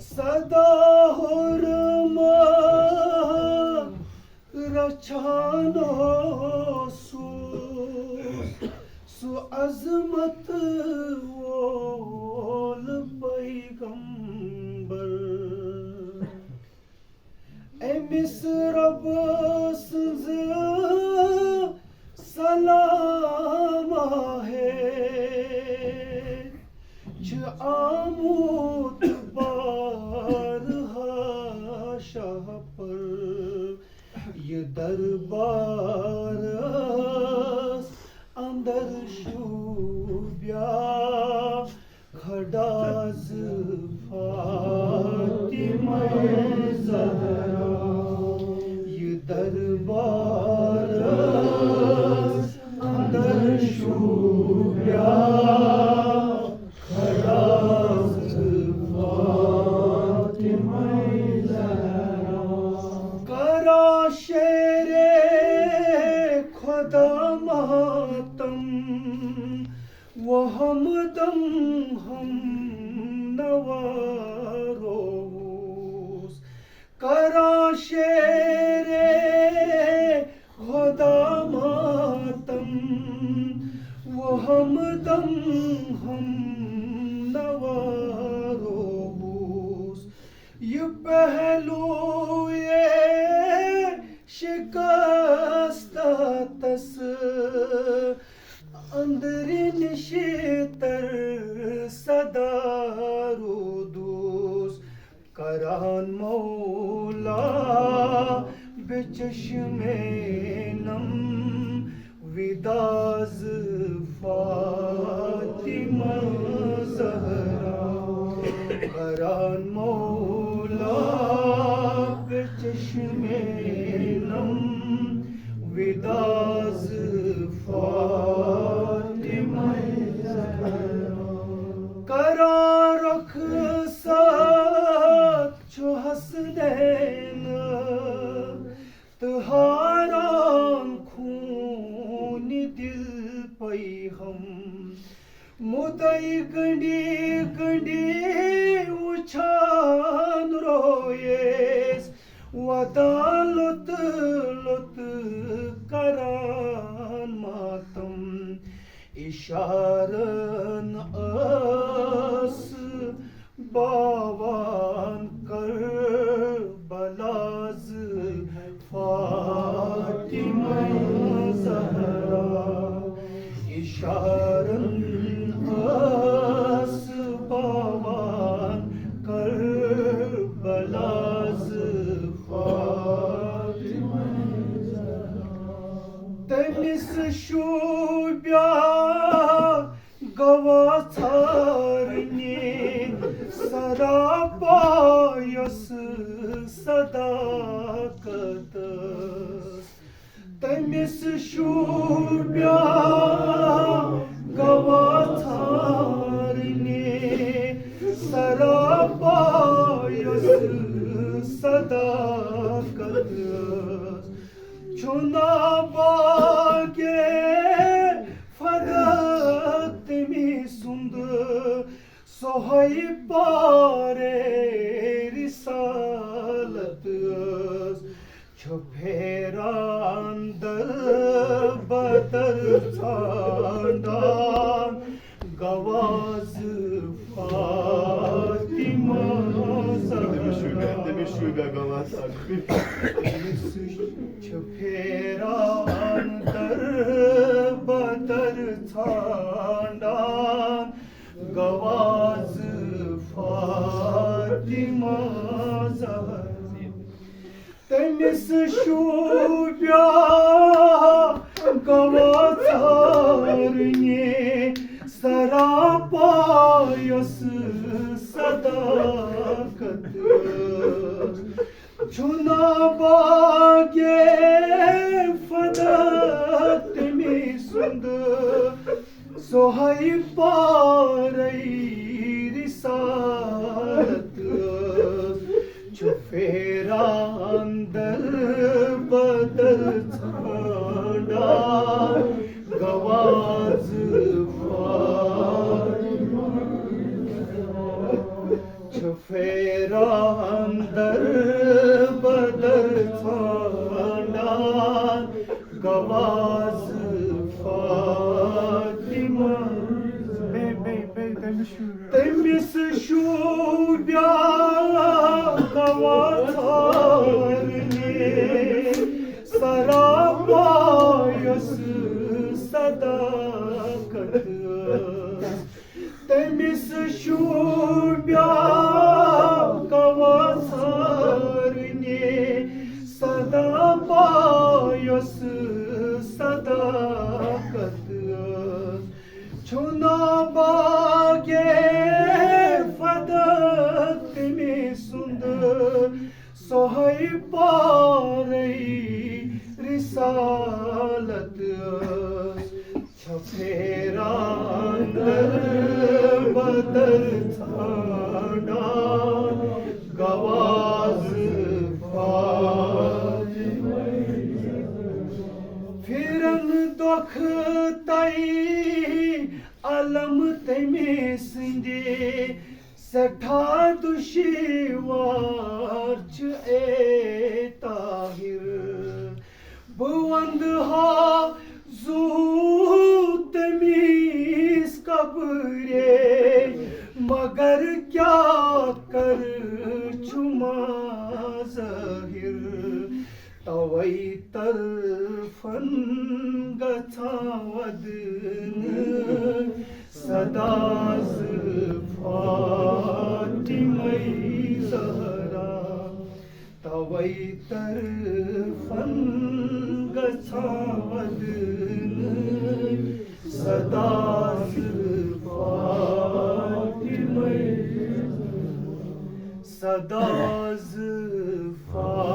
सदा hurma rachano su azmat ol peygamber emis Rabbsız salama hai ç amut Shah पर ये दरबार अंदर शूब्या खडाज फातिमा ज़हरा ये दरबार अंदर शूब्या खडाज फातिमा शेरे खुदा मातम वो हमदम हम नवारोस करा शेरे खुदा मातम वो हमदम हम नवारोस ये पहलू शिकस्ता तस अंदरी निशितर सदारो दोस करान मौला बेचश्मे नम विदाज फातिमा ज़हरा करान मौला बेचश्मे विदाज फातिमा करा रुख साथ जो हसनैन तुहारान खून दिल पै हम मुदई गंडी गंडी उछान रोयेस वदालत लुत करान मातम इशारन अस बावान कर बलाज फातिमा ज़हरा इशारन अस बावान कर बलाज तमिस शूब्या गवाथारने सरापायस सदाकत तमिस शूब्या गवाथारने सरापायस सदाकत चुना बागे फदत में सुंद सोहई पारे रिसालत छुपेरा अंदर बदर थांडान गवाज फातिमा छुपेरा अंदर बदर थांडान गवाज फातिमा ज़हरा तमिस शूब्या गवाथारने सरापायस सदाकत चुना बागे फदत में सुंद सोहई पारई रिसालत छुपेरा अंदर बदर Thanda गवाज Fatima çöferandır badır tandan gavazı Fatıma temiz şu gavatarını sarabayası sadakatı temiz şu gavatarını sarabayası sadakatı Çuna bage fadak temiz sundu Sohayparey risalet Çöferandır badır tana Gavazı Fatıma Firan dokhtay alam temizdi Sekta duşivarç tahir Buvandha zu temiz kabre Magar kya kar chuma zahir Tavai tarfan gathawadın Sadaz Fatıma-i Zahra Tavai tarfan gathawadın Sadaz Fatıma-i Sadaz Fatıma